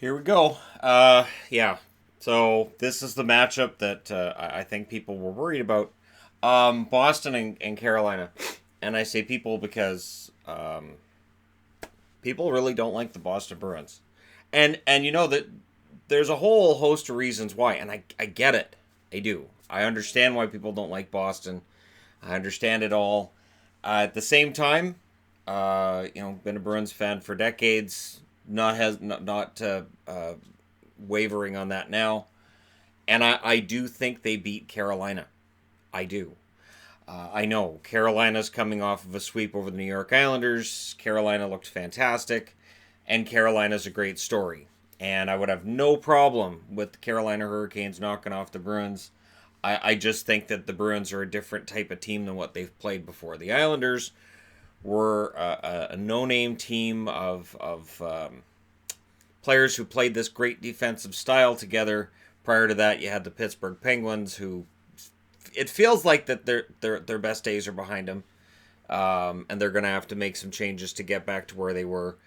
Here we go. Yeah. So this is the matchup that I think people were worried about. Boston and Carolina, and I say people because people really don't like the Boston Bruins, and you know that there's a whole host of reasons why, and I get it. I do. I understand why people don't like Boston. I understand it all. At the same time, been a Bruins fan for decades. Not wavering on that now, and I do think they beat Carolina. I do. I know Carolina's coming off of a sweep over the New York Islanders. Carolina looked fantastic, and Carolina's a great story. And I would have no problem with the Carolina Hurricanes knocking off the Bruins. I just think that the Bruins are a different type of team than what they've played before. The Islanders were a no-name team of players who played this great defensive style together. Prior to that, you had the Pittsburgh Penguins, who it feels like that their best days are behind them, and they're going to have to make some changes to get back to where they were.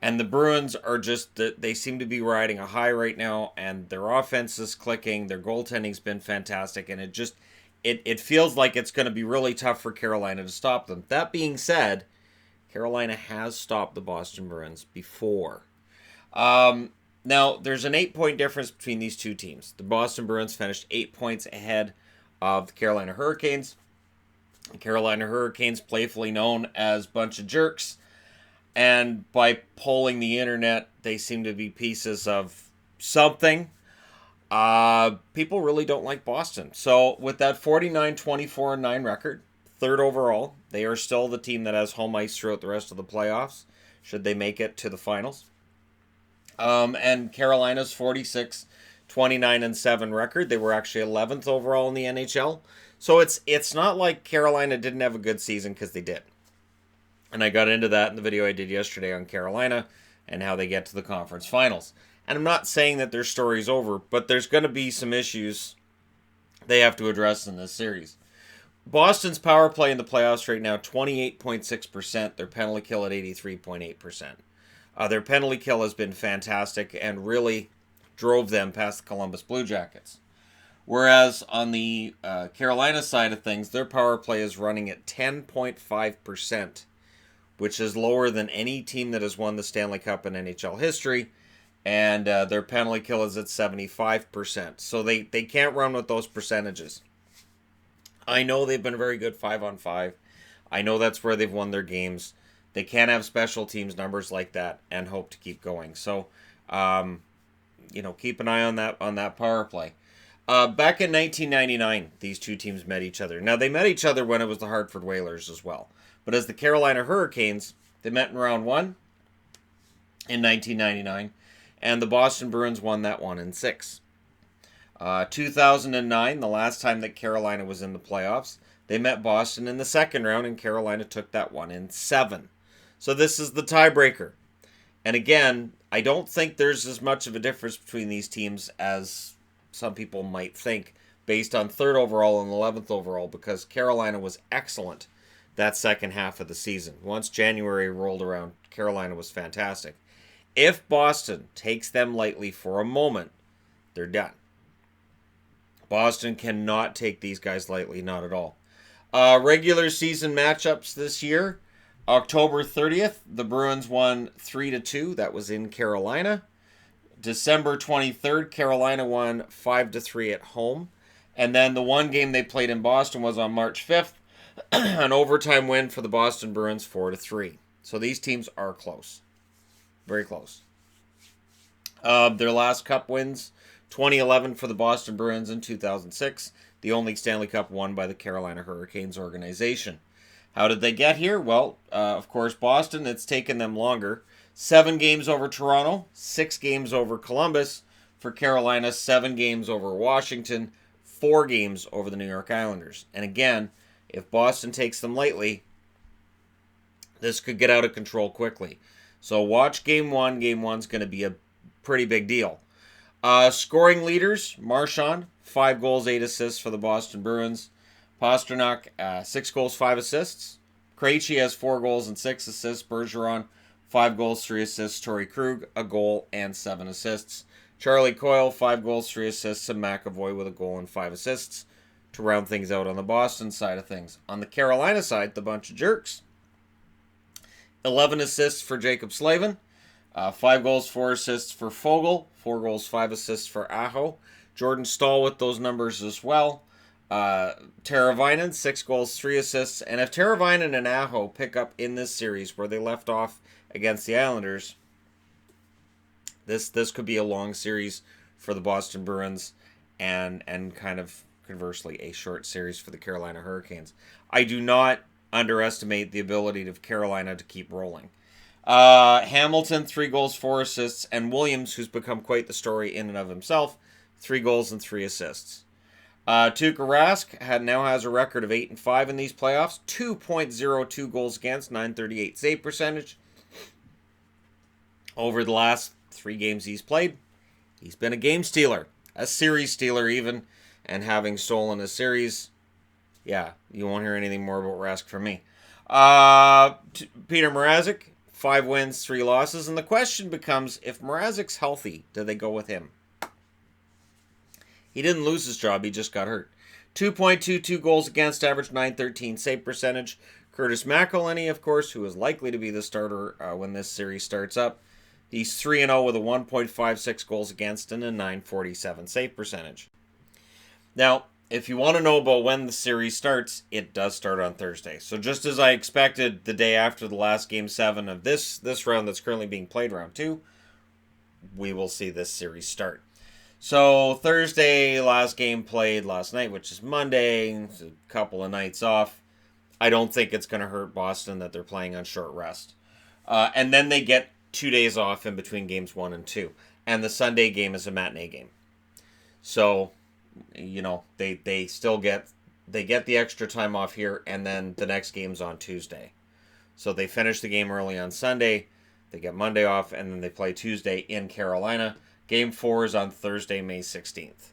And the Bruins are just, they seem to be riding a high right now, and their offense is clicking. Their goaltending's been fantastic, and it feels like it's going to be really tough for Carolina to stop them. That being said, Carolina has stopped the Boston Bruins before. Now, there's an 8-point difference between these two teams. The Boston Bruins finished 8 points ahead of the Carolina Hurricanes. The Carolina Hurricanes, playfully known as bunch of jerks. And by polling the internet, they seem to be pieces of something. People really don't like Boston. So with that 49-24-9 record, third overall, they are still the team that has home ice throughout the rest of the playoffs, should they make it to the finals. And Carolina's 46-29-7 record. They were actually 11th overall in the NHL. So it's not like Carolina didn't have a good season, because they did. And I got into that in the video I did yesterday on Carolina and how they get to the conference finals. And I'm not saying that their story's over, but there's going to be some issues they have to address in this series. Boston's power play in the playoffs right now, 28.6%. Their penalty kill at 83.8%. Their penalty kill has been fantastic and really drove them past the Columbus Blue Jackets. Whereas on the Carolina side of things, their power play is running at 10.5%, which is lower than any team that has won the Stanley Cup in NHL history. And their penalty kill is at 75%. So they can't run with those percentages. I know they've been very good 5-on-5. I know that's where they've won their games. They can't have special teams numbers like that and hope to keep going. So, keep an eye on that power play. Back in 1999, these two teams met each other. Now, they met each other when it was the Hartford Whalers as well. But as the Carolina Hurricanes, they met in round one in 1999, and the Boston Bruins won that one in 6. 2009, the last time that Carolina was in the playoffs, they met Boston in the second round, and Carolina took that one in 7. So this is the tiebreaker. And again, I don't think there's as much of a difference between these teams as some people might think, based on 3rd overall and 11th overall, because Carolina was excellent that second half of the season. Once January rolled around, Carolina was fantastic. If Boston takes them lightly for a moment, they're done. Boston cannot take these guys lightly, not at all. Regular season matchups this year. October 30th, the Bruins won 3-2. That was in Carolina. December 23rd, Carolina won 5-3 at home. And then the one game they played in Boston was on March 5th. An overtime win for the Boston Bruins, 4-3. So these teams are close. Very close. Their last cup wins, 2011 for the Boston Bruins and 2006. The only Stanley Cup won by the Carolina Hurricanes organization. How did they get here? Well, of course, Boston, it's taken them longer. 7 games over Toronto, 6 games over Columbus. For Carolina, 7 games over Washington, 4 games over the New York Islanders. And again, if Boston takes them lightly, this could get out of control quickly. So watch Game 1. Game 1's going to be a pretty big deal. Scoring leaders, Marchand, 5 goals, 8 assists for the Boston Bruins. Pastrnak, 6 goals, 5 assists. Krejci has 4 goals and 6 assists. Bergeron, 5 goals, 3 assists. Torrey Krug, a goal and 7 assists. Charlie Coyle, 5 goals, 3 assists. And McAvoy with a goal and 5 assists to round things out on the Boston side of things. On the Carolina side, the bunch of jerks. 11 assists for Jacob Slavin. 5 goals, 4 assists for Foegele. 4 goals, 5 assists for Aho. Jordan Stahl with those numbers as well. Teravainen, 6 goals, 3 assists. And if Teravainen and Aho pick up in this series where they left off against the Islanders, this could be a long series for the Boston Bruins and kind of conversely a short series for the Carolina Hurricanes. I do not underestimate the ability of Carolina to keep rolling. Hamilton, 3 goals, 4 assists. And Williams, who's become quite the story in and of himself, 3 goals and 3 assists. Tuukka Rask now has a record of 8-5 in these playoffs. 2.02 goals against, .938 save percentage. Over the last 3 games he's played, he's been a game stealer. A series stealer even. And having stolen a series, yeah, you won't hear anything more about Rask from me. Peter Mrazek, 5 wins, 3 losses. And the question becomes, if Mrazek's healthy, do they go with him? He didn't lose his job, he just got hurt. 2.22 goals against, average .913 save percentage. Curtis McElhinney, of course, who is likely to be the starter when this series starts up. He's 3-0 with a 1.56 goals against and a .947 save percentage. Now, if you want to know about when the series starts, it does start on Thursday. So just as I expected the day after the last Game 7 of this round that's currently being played, round 2, we will see this series start. So Thursday, last game played last night, which is Monday, it's a couple of nights off. I don't think it's going to hurt Boston that they're playing on short rest. And then they get 2 days off in between games 1 and 2. And the Sunday game is a matinee game. So, you know, they still get the extra time off here, and then the next game's on Tuesday. So they finish the game early on Sunday, they get Monday off, and then they play Tuesday in Carolina. Game 4 is on Thursday, May 16th.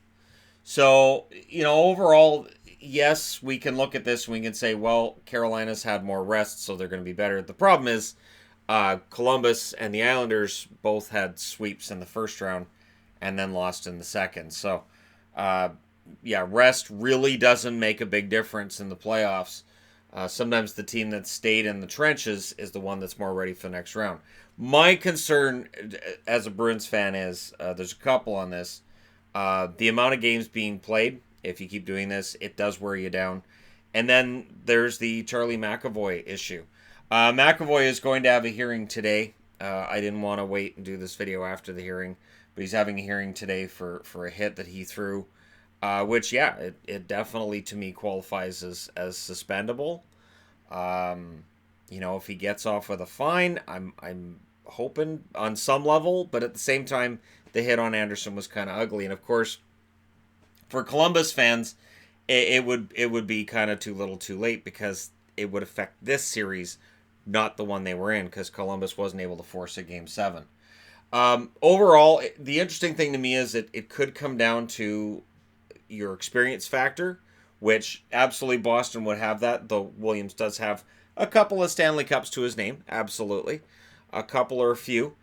So, you know, overall, yes, we can look at this and we can say, well, Carolina's had more rest, so they're going to be better. The problem is Columbus and the Islanders both had sweeps in the first round and then lost in the second. So, yeah, rest really doesn't make a big difference in the playoffs. Sometimes the team that stayed in the trenches is the one that's more ready for the next round. My concern as a Bruins fan is, there's a couple on this. The amount of games being played, if you keep doing this, it does wear you down. And then there's the Charlie McAvoy issue. McAvoy is going to have a hearing today. I didn't want to wait and do this video after the hearing, but he's having a hearing today for a hit that he threw, which, yeah, it definitely, to me, qualifies as suspendable. You know, if he gets off with a fine, I'm hoping on some level, but at the same time, the hit on Anderson was kind of ugly. And of course, for Columbus fans, it would be kind of too little too late, because it would affect this series, not the one they were in, because Columbus wasn't able to force a Game 7. Overall, the interesting thing to me is that it could come down to your experience factor, which absolutely Boston would have that, though Williams does have a couple of Stanley Cups to his name, absolutely. A couple or a few.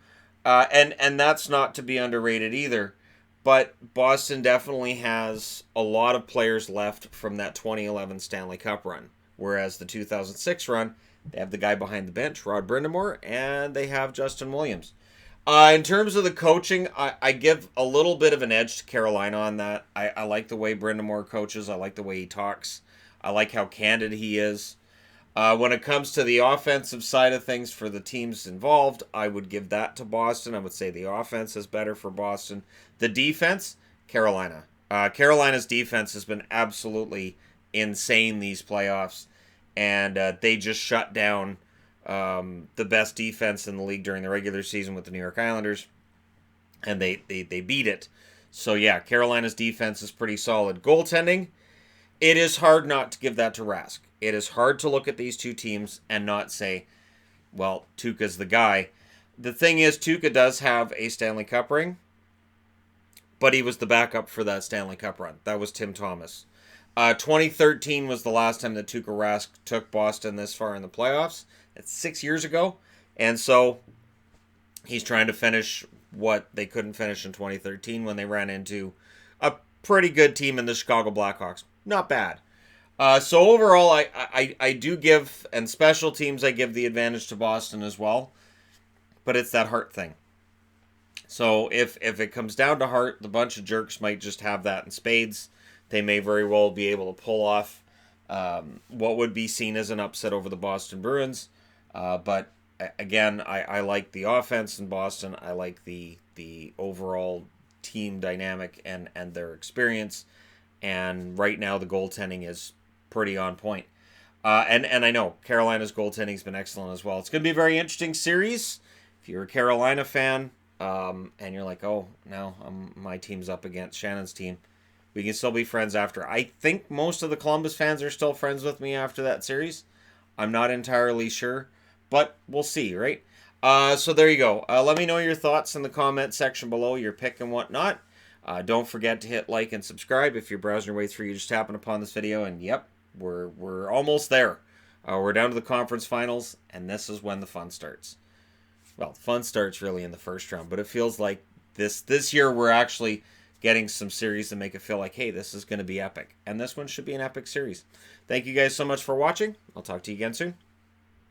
And that's not to be underrated either. But Boston definitely has a lot of players left from that 2011 Stanley Cup run. Whereas the 2006 run, they have the guy behind the bench, Rod Brind'Amour, and they have Justin Williams. In terms of the coaching, I give a little bit of an edge to Carolina on that. I like the way Brind'Amour coaches. I like the way he talks. I like how candid he is. When it comes to the offensive side of things for the teams involved, I would give that to Boston. I would say the offense is better for Boston. The defense, Carolina. Carolina's defense has been absolutely insane these playoffs, and they just shut down the best defense in the league during the regular season with the New York Islanders, and they beat it. So yeah, Carolina's defense is pretty solid. Goaltending, it is hard not to give that to Rask. It is hard to look at these two teams and not say, well, Tuukka's the guy. The thing is, Tuukka does have a Stanley Cup ring, but he was the backup for that Stanley Cup run. That was Tim Thomas. 2013 was the last time that Tuukka Rask took Boston this far in the playoffs. It's 6 years ago. And so He's trying to finish what they couldn't finish in 2013 when they ran into a pretty good team in the Chicago Blackhawks. Not bad. So overall, I do give, and special teams, I give the advantage to Boston as well. But it's that heart thing. So if it comes down to heart, the bunch of jerks might just have that in spades. They may very well be able to pull off what would be seen as an upset over the Boston Bruins. But again, I like the offense in Boston. I like the overall team dynamic and their experience. And right now, the goaltending is pretty on point. And I know Carolina's goaltending has been excellent as well. It's going to be a very interesting series. If you're a Carolina fan and you're like, oh, no, my team's up against Shannon's team, we can still be friends after. I think most of the Columbus fans are still friends with me after that series. I'm not entirely sure, but we'll see, right? So there you go. Let me know your thoughts in the comment section below, your pick and whatnot. Don't forget to hit like and subscribe if you're browsing your way through. You just happen upon this video, and yep, we're almost there. We're down to the conference finals, and this is when the fun starts. Well, the fun starts really in the first round, but it feels like this year we're actually getting some series that make it feel like, hey, this is going to be epic. And this one should be an epic series. Thank you guys so much for watching. I'll talk to you again soon.